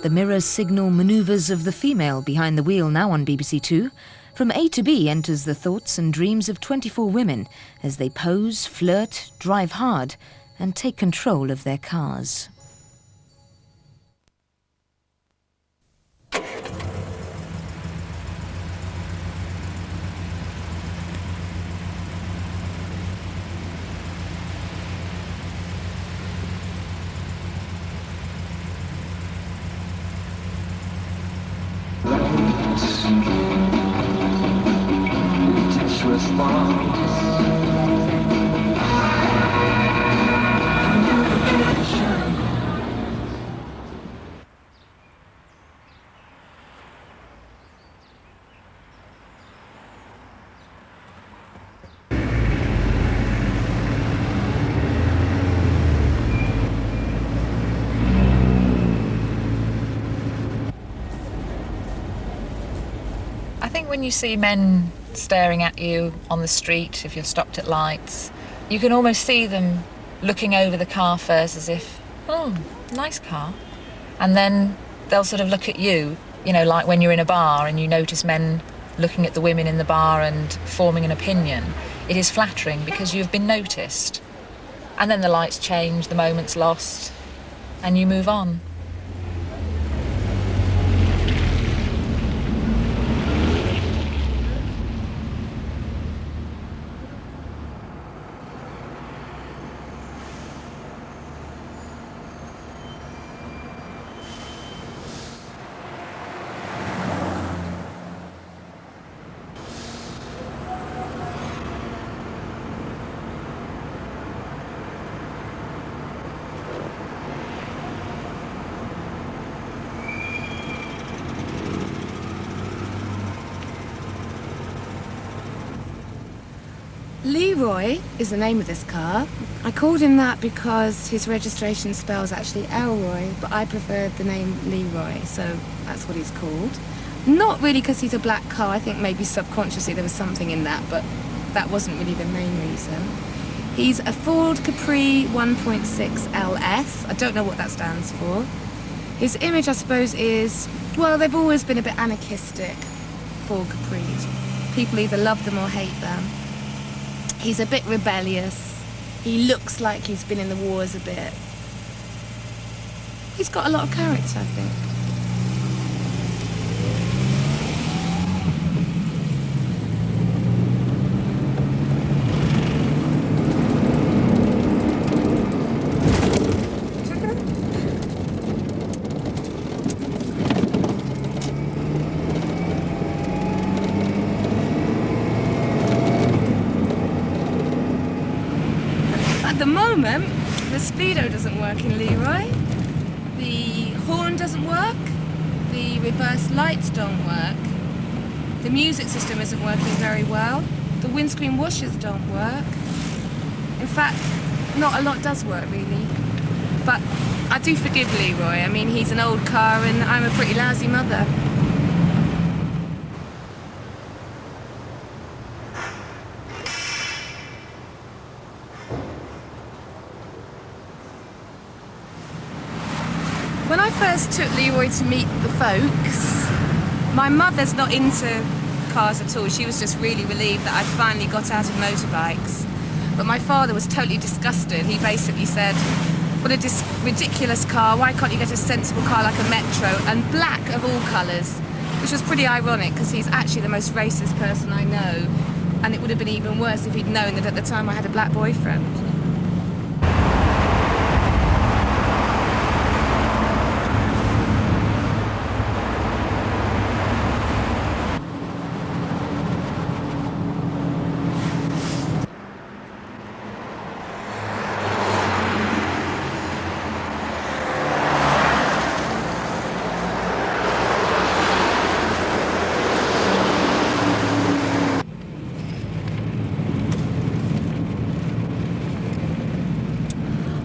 The mirror signal manoeuvres of the female behind the wheel, now on BBC Two. From A to B enters the thoughts and dreams of 24 women as they pose, flirt, drive hard and take control of their cars. I think when you see men staring at you on the street, if you're stopped at lights, you can almost see them looking over the car first as if, oh, nice car. And then they'll sort of look at you, you know, like when you're in a bar and you notice men looking at the women in the bar and forming an opinion. It is flattering because you've been noticed. And then the lights change, the moment's lost, and you move on. Leroy is the name of this car. I called him that because his registration spells actually Elroy, but I preferred the name Leroy, so that's what he's called. Not really because he's a black car. I think maybe subconsciously there was something in that, but that wasn't really the main reason. He's a Ford Capri 1.6 LS. I don't know what that stands for. His image, I suppose, is, well, they've always been a bit anarchistic, Ford Capris. People either love them or hate them. He's a bit rebellious. He looks like he's been in the wars a bit. He's got a lot of character, I think. At the moment, the speedo doesn't work in Leroy, the horn doesn't work, the reverse lights don't work, the music system isn't working very well, the windscreen washers don't work. In fact, not a lot does work really. But I do forgive Leroy. I mean, he's an old car and I'm a pretty lousy mother. When I first took Leroy to meet the folks, my mother's not into cars at all. She was just really relieved that I'd finally got out of motorbikes. But my father was totally disgusted. He basically said, what a ridiculous car, why can't you get a sensible car like a Metro, and black of all colours, which was pretty ironic because he's actually the most racist person I know, and it would have been even worse if he'd known that at the time I had a black boyfriend.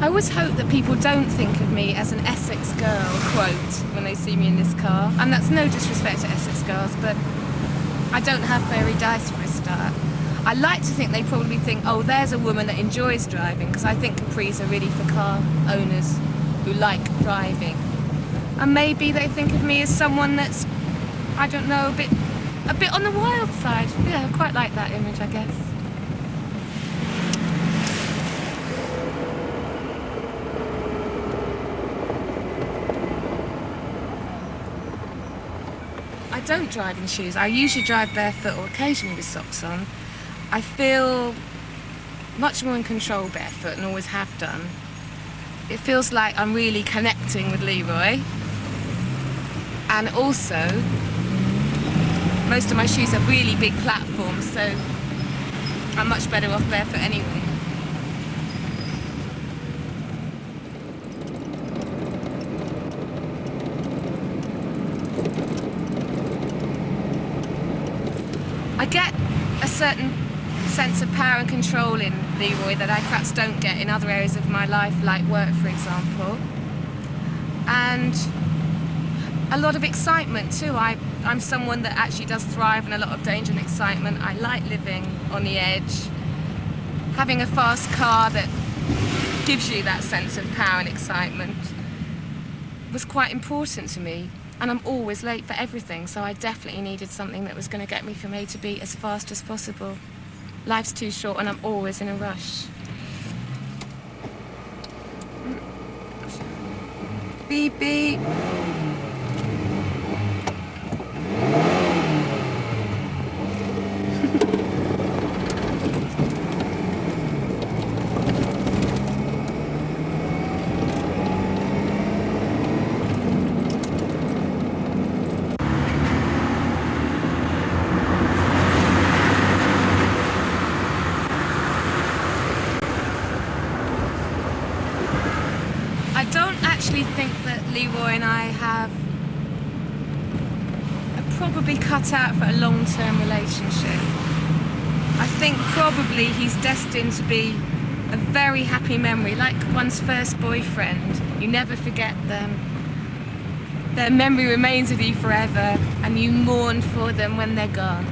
I always hope that people don't think of me as an Essex girl, quote, when they see me in this car. And that's no disrespect to Essex girls, but I don't have fairy dice for a start. I like to think they probably think, oh, there's a woman that enjoys driving, because I think Capris are really for car owners who like driving. And maybe they think of me as someone that's, I don't know, a bit on the wild side. Yeah, I quite like that image, I guess. I don't drive in shoes. I usually drive barefoot or occasionally with socks on. I feel much more in control barefoot and always have done. It feels like I'm really connecting with Leroy. And also, most of my shoes have really big platforms, so I'm much better off barefoot anyway. I get a certain sense of power and control in Leroy that I perhaps don't get in other areas of my life, like work, for example. And a lot of excitement too. I'm someone that actually does thrive in a lot of danger and excitement. I like living on the edge. Having a fast car that gives you that sense of power and excitement was quite important to me. And I'm always late for everything, so I definitely needed something that was going to get me from A to B as fast as possible. Life's too short and I'm always in a rush. Beep, beep. I don't actually think that Leroy and I are probably cut out for a long-term relationship. I think probably he's destined to be a very happy memory, like one's first boyfriend. You never forget them. Their memory remains with you forever, and you mourn for them when they're gone.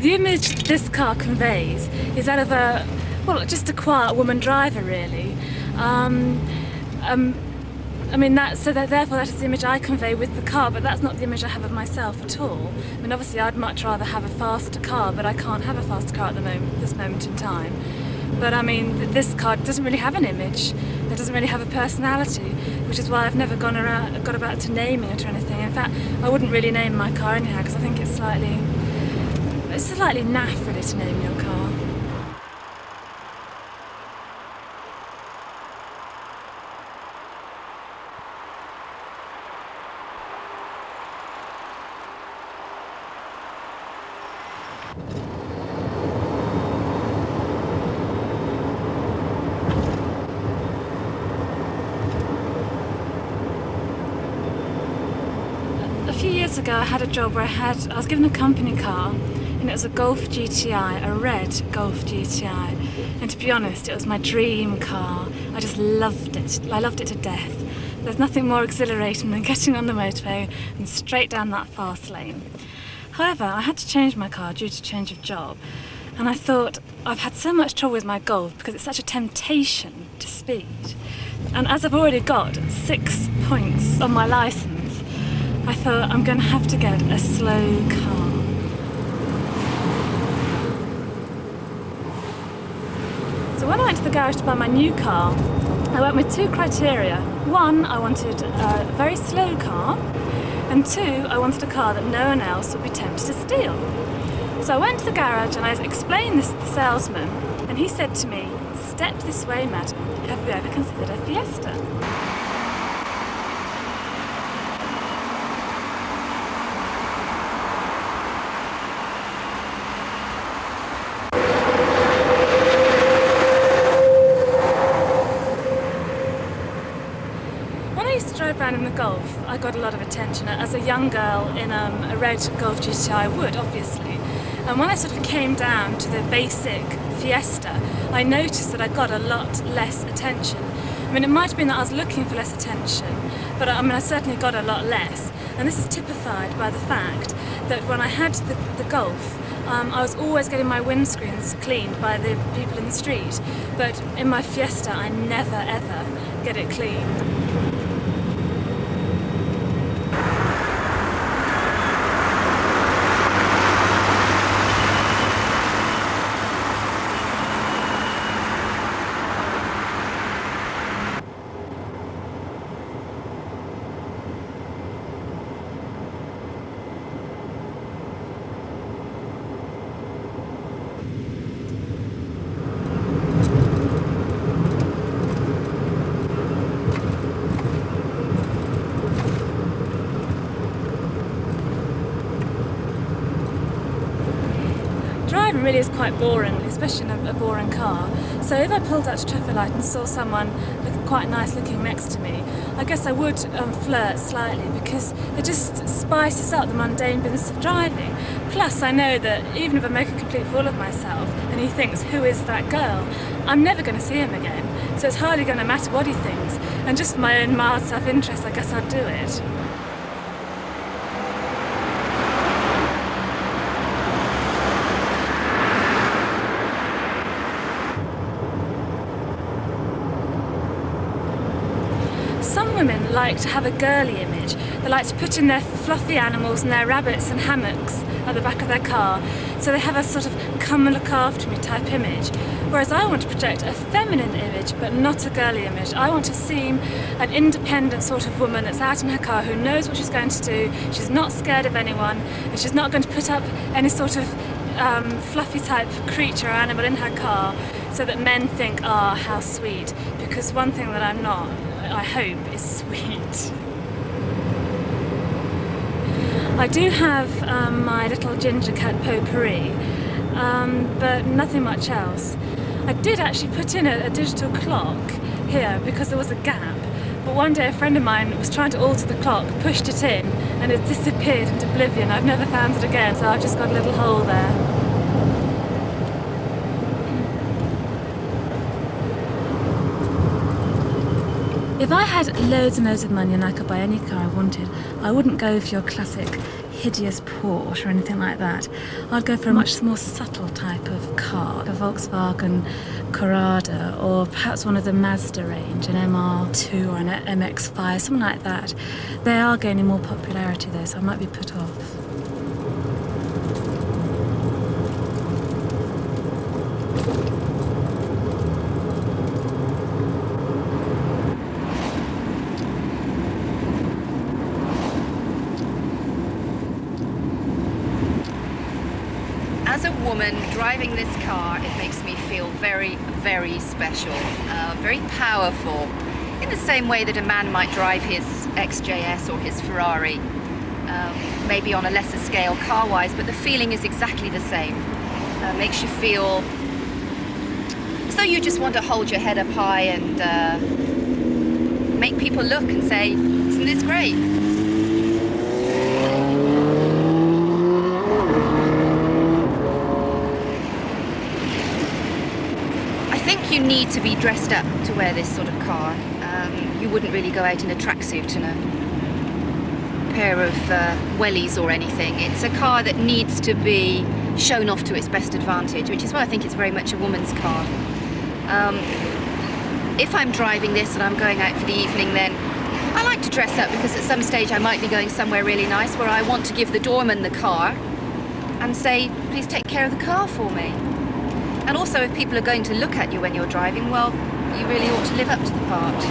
The image this car conveys is that of just a quiet woman driver, really. Therefore that is the image I convey with the car, but that's not the image I have of myself at all. I mean, obviously I'd much rather have a faster car, but I can't have a faster car at this moment in time. But I mean, this car doesn't really have an image. It doesn't really have a personality, which is why I've never got about to naming it or anything. In fact, I wouldn't really name my car anyhow, because I think it's slightly naff really to name your car. A few years ago I had a job where I was given a company car, and it was a Golf GTI, a red Golf GTI. And to be honest, it was my dream car. I just loved it. I loved it to death. There's nothing more exhilarating than getting on the motorway and straight down that fast lane. However, I had to change my car due to change of job. And I thought, I've had so much trouble with my Golf because it's such a temptation to speed. And as I've already got 6 points on my licence, I thought I'm going to have to get a slow car. So when I went to the garage to buy my new car, I went with 2 criteria. 1, I wanted a very slow car, and 2, I wanted a car that no one else would be tempted to steal. So I went to the garage and I explained this to the salesman, and he said to me, "Step this way, madam, have you ever considered a Fiesta?" Drive around in the Golf, I got a lot of attention as a young girl in a red Golf GTI would, obviously. And when I sort of came down to the basic Fiesta, I noticed that I got a lot less attention. I mean, it might have been that I was looking for less attention, but I certainly got a lot less. And this is typified by the fact that when I had the Golf, I was always getting my windscreens cleaned by the people in the street. But in my Fiesta, I never, ever get it cleaned. Driving really is quite boring, especially in a boring car. So if I pulled out to traffic light and saw someone looking quite nice looking next to me, I guess I would flirt slightly, because it just spices up the mundane business of driving. Plus, I know that even if I make a complete fool of myself and he thinks, who is that girl, I'm never going to see him again. So it's hardly going to matter what he thinks. And just for my own mild self-interest, I guess I'd do it. Some women like to have a girly image. They like to put in their fluffy animals and their rabbits and hammocks at the back of their car, so they have a sort of come and look after me type image. Whereas I want to project a feminine image, but not a girly image. I want to seem an independent sort of woman that's out in her car, who knows what she's going to do, she's not scared of anyone, and she's not going to put up any sort of fluffy type creature or animal in her car, so that men think, ah, how sweet. Because one thing that I'm not, I hope, is sweet. I do have my little ginger cat potpourri, but nothing much else. I did actually put in a digital clock here because there was a gap, but one day a friend of mine was trying to alter the clock, pushed it in, and it disappeared into oblivion. I've never found it again, so I've just got a little hole there. If I had loads and loads of money and I could buy any car I wanted, I wouldn't go for your classic hideous Porsche or anything like that. I'd go for a much more subtle type of car, a Volkswagen Corrado, or perhaps one of the Mazda range, an MR2 or an MX-5, something like that. They are gaining more popularity though, so I might be put off. As a woman driving this car, it makes me feel very, very special, very powerful, in the same way that a man might drive his XJS or his Ferrari, maybe on a lesser scale car-wise, but the feeling is exactly the same. Makes you feel as though you just want to hold your head up high and make people look and say, isn't this great? You need to be dressed up to wear this sort of car. You wouldn't really go out in a tracksuit and a pair of wellies or anything. It's a car that needs to be shown off to its best advantage, which is why I think it's very much a woman's car. If I'm driving this and I'm going out for the evening, then I like to dress up, because at some stage I might be going somewhere really nice where I want to give the doorman the car and say, please take care of the car for me. And also, if people are going to look at you when you're driving, well, you really ought to live up to the part.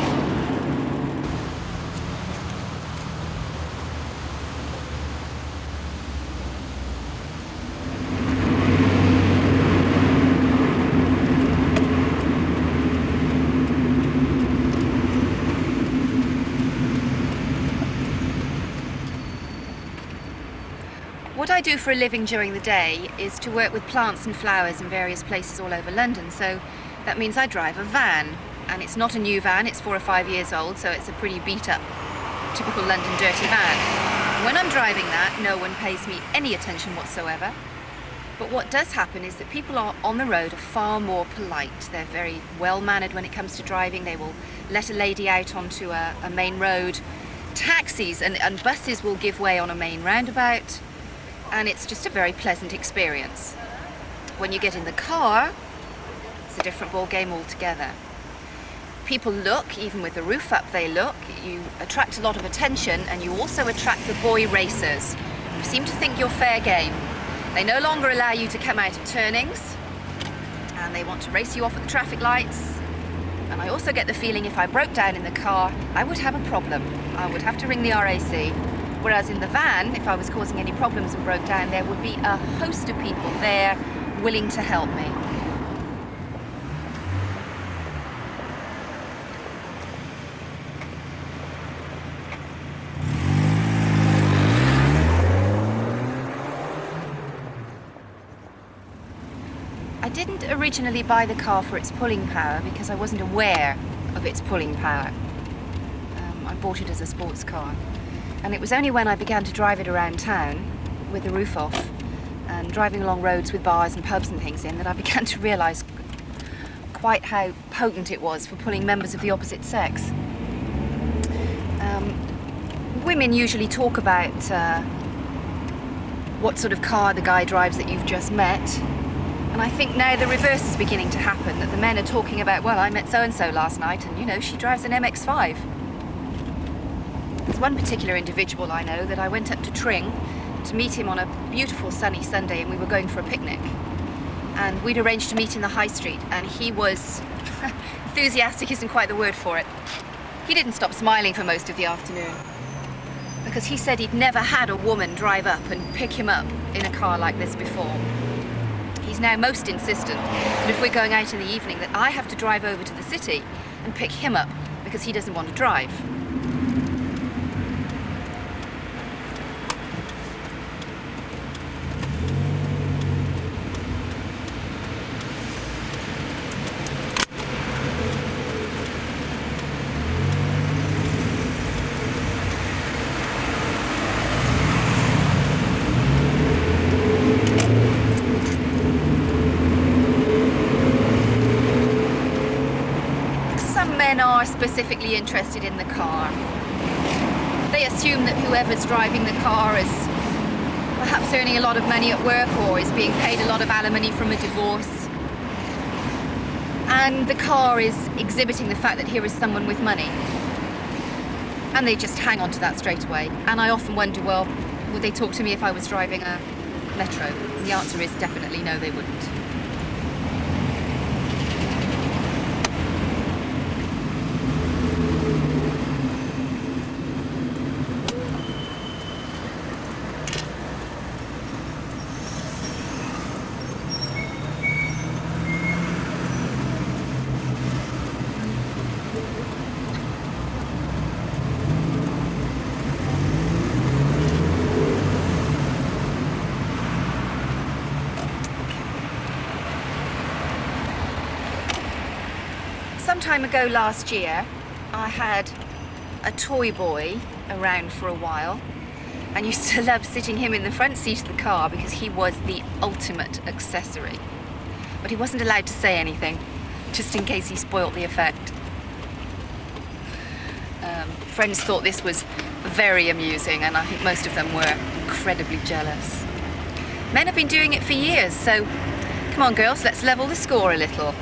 What I do for a living during the day is to work with plants and flowers in various places all over London, so that means I drive a van. And it's not a new van, it's 4 or 5 years old, so it's a pretty beat-up, typical London dirty van. When I'm driving that, no one pays me any attention whatsoever. But what does happen is that people on the road are far more polite. They're very well-mannered when it comes to driving. They will let a lady out onto a main road. Taxis and buses will give way on a main roundabout, and it's just a very pleasant experience. When you get in the car, it's a different ball game altogether. People look, even with the roof up they look. You attract a lot of attention, and you also attract the boy racers, who seem to think you're fair game. They no longer allow you to come out of turnings, and they want to race you off at the traffic lights. And I also get the feeling if I broke down in the car, I would have a problem. I would have to ring the RAC. Whereas in the van, if I was causing any problems and broke down, there would be a host of people there willing to help me. I didn't originally buy the car for its pulling power because I wasn't aware of its pulling power. I bought it as a sports car. And it was only when I began to drive it around town with the roof off and driving along roads with bars and pubs and things in that I began to realise quite how potent it was for pulling members of the opposite sex. Women usually talk about what sort of car the guy drives that you've just met. And I think now the reverse is beginning to happen, that the men are talking about, well, I met so-and-so last night and, you know, she drives an MX-5. There's one particular individual I know that I went up to Tring to meet him on a beautiful sunny Sunday, and we were going for a picnic. And we'd arranged to meet in the high street, and he was, enthusiastic isn't quite the word for it. He didn't stop smiling for most of the afternoon, because he said he'd never had a woman drive up and pick him up in a car like this before. He's now most insistent that if we're going out in the evening that I have to drive over to the city and pick him up because he doesn't want to drive. Men are specifically interested in the car. They assume that whoever's driving the car is perhaps earning a lot of money at work or is being paid a lot of alimony from a divorce. And the car is exhibiting the fact that here is someone with money. And they just hang on to that straight away. And I often wonder, well, would they talk to me if I was driving a metro? And the answer is definitely no, they wouldn't. Some time ago last year, I had a toy boy around for a while and used to love sitting him in the front seat of the car because he was the ultimate accessory. But he wasn't allowed to say anything, just in case he spoilt the effect. Friends thought this was very amusing, and I think most of them were incredibly jealous. Men have been doing it for years, so come on girls, let's level the score a little.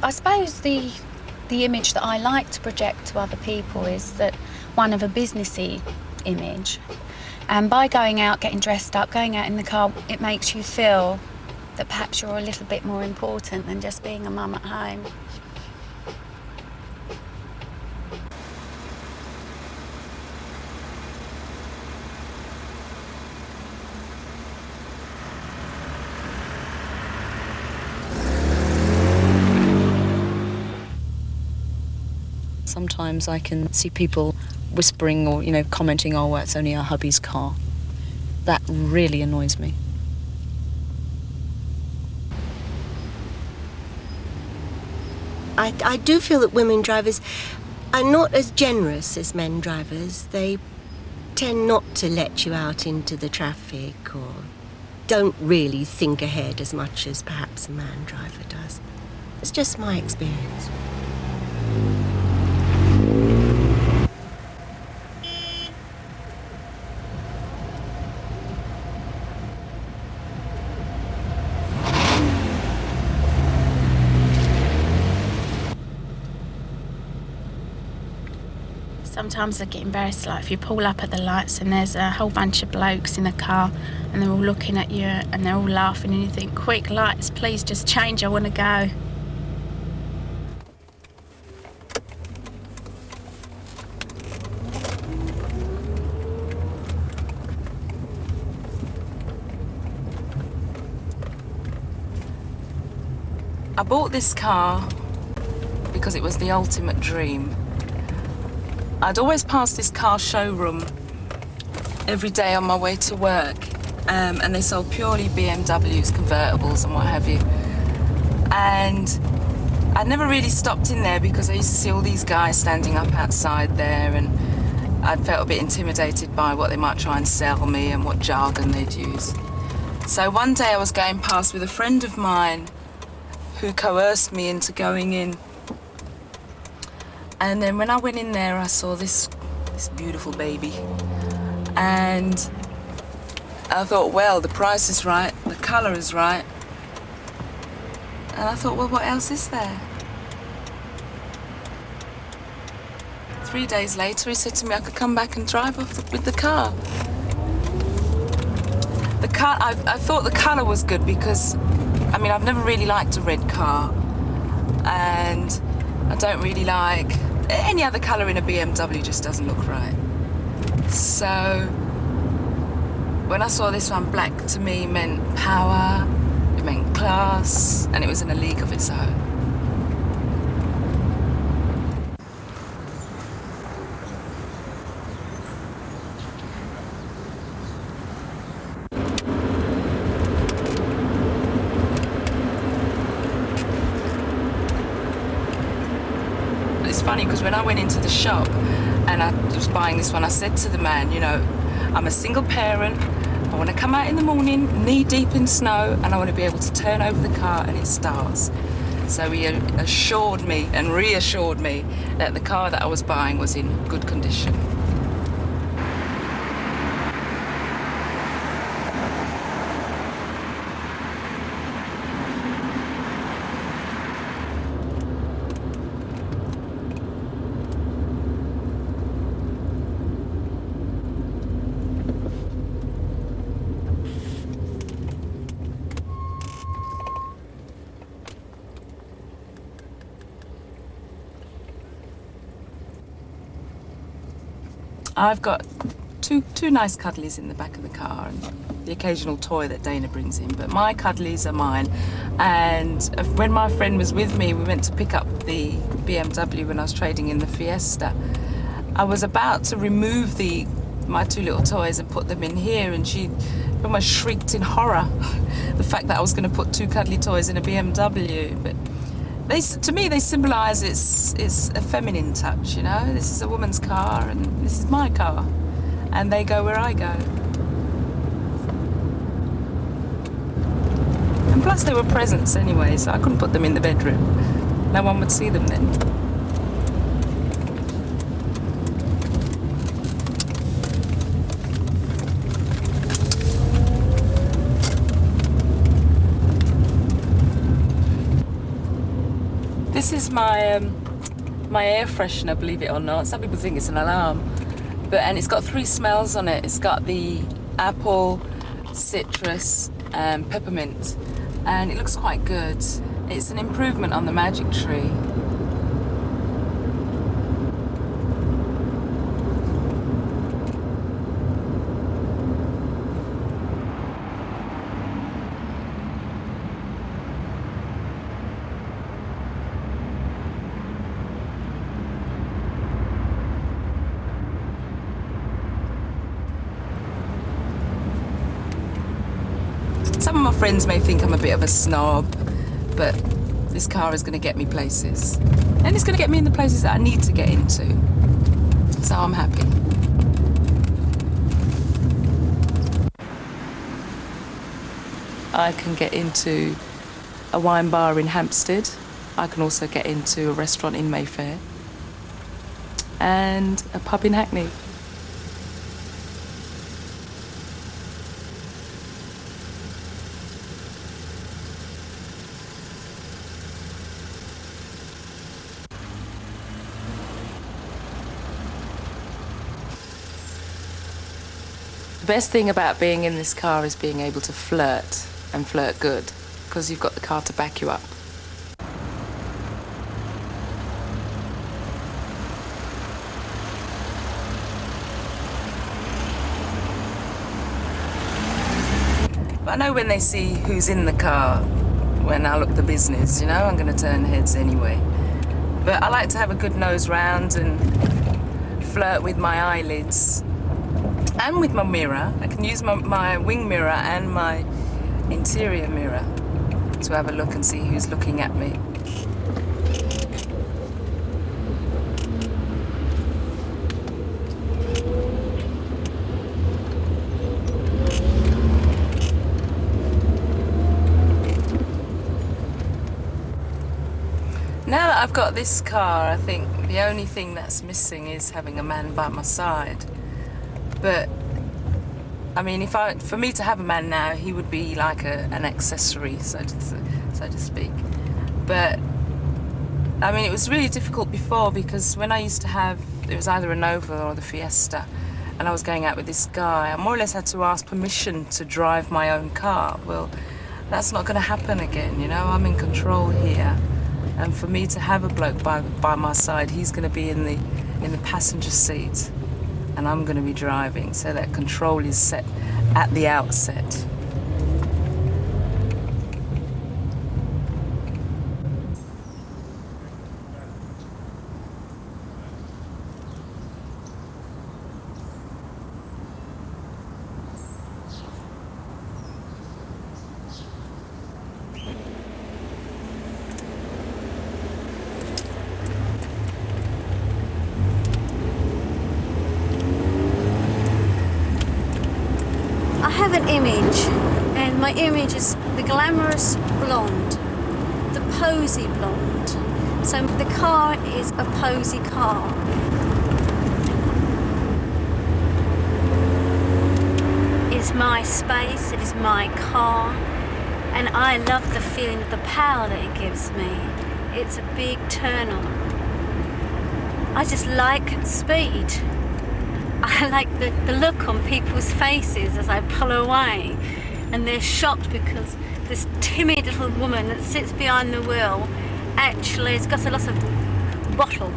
I suppose the image that I like to project to other people is that one of a businessy image. And by going out, getting dressed up, going out in the car, it makes you feel that perhaps you're a little bit more important than just being a mum at home. Sometimes I can see people whispering or, commenting, oh, well, it's only our hubby's car. That really annoys me. I do feel that women drivers are not as generous as men drivers. They tend not to let you out into the traffic or don't really think ahead as much as perhaps a man driver does. It's just my experience. Sometimes I get embarrassed, like if you pull up at the lights and there's a whole bunch of blokes in a car and they're all looking at you and they're all laughing and you think, quick lights, please just change, I want to go. I bought this car because it was the ultimate dream. I'd always pass this car showroom every day on my way to work, and they sold purely BMWs, convertibles and what have you. And I never really stopped in there because I used to see all these guys standing up outside there, and I felt a bit intimidated by what they might try and sell me and what jargon they'd use. So one day I was going past with a friend of mine who coerced me into going in. And then when I went in there, I saw this beautiful baby. And I thought, well, the price is right, the colour is right. And I thought, well, what else is there? 3 days later, he said to me I could come back and drive off with the car. I thought the colour was good because, I mean, I've never really liked a red car. And I don't really like any other colour in a BMW, just doesn't look right. So when I saw this one, black to me meant power, it meant class, and it was in a league of its own. It's funny because when I went into the shop and I was buying this one, I said to the man, I'm a single parent, I want to come out in the morning knee deep in snow and I want to be able to turn over the car and it starts. So he assured me and reassured me that the car that I was buying was in good condition. I've got two nice cuddlies in the back of the car and the occasional toy that Dana brings in, but my cuddlies are mine. And when my friend was with me, we went to pick up the BMW when I was trading in the Fiesta. I was about to remove my two little toys and put them in here, and she almost shrieked in horror the fact that I was going to put two cuddly toys in a BMW. But to me, they symbolise it's a feminine touch, This is a woman's car and this is my car. And they go where I go. And plus they were presents anyway, so I couldn't put them in the bedroom. No one would see them then. This is my air freshener, believe it or not. Some people think it's an alarm, and it's got 3 smells on it. It's got the apple, citrus, and peppermint, and it looks quite good. It's an improvement on the Magic Tree. Some of my friends may think I'm a bit of a snob, but this car is going to get me places. And it's going to get me in the places that I need to get into. So I'm happy. I can get into a wine bar in Hampstead. I can also get into a restaurant in Mayfair. And a pub in Hackney. The best thing about being in this car is being able to flirt, and flirt good, because you've got the car to back you up. But I know when they see who's in the car, when I look the business, you know, I'm going to turn heads anyway. But I like to have a good nose round and flirt with my eyelids. And with my mirror. I can use my wing mirror and my interior mirror to have a look and see who's looking at me. Now that I've got this car, I think the only thing that's missing is having a man by my side. But, I mean, for me to have a man now, he would be like an accessory, so to speak. But, I mean, it was really difficult before because when I used to have, it was either a Nova or the Fiesta, and I was going out with this guy, I more or less had to ask permission to drive my own car. Well, that's not going to happen again, you know? I'm in control here. And for me to have a bloke by my side, he's going to be in the passenger seat. And I'm going to be driving, so that control is set at the outset. I have an image, and my image is the glamorous blonde, the posy blonde. So the car is a posy car. It's my space, it is my car, and I love the feeling of the power that it gives me. It's a big turn on. I just like speed. I like the look on people's faces as I pull away, and they're shocked because this timid little woman that sits behind the wheel actually has got a lot of bottle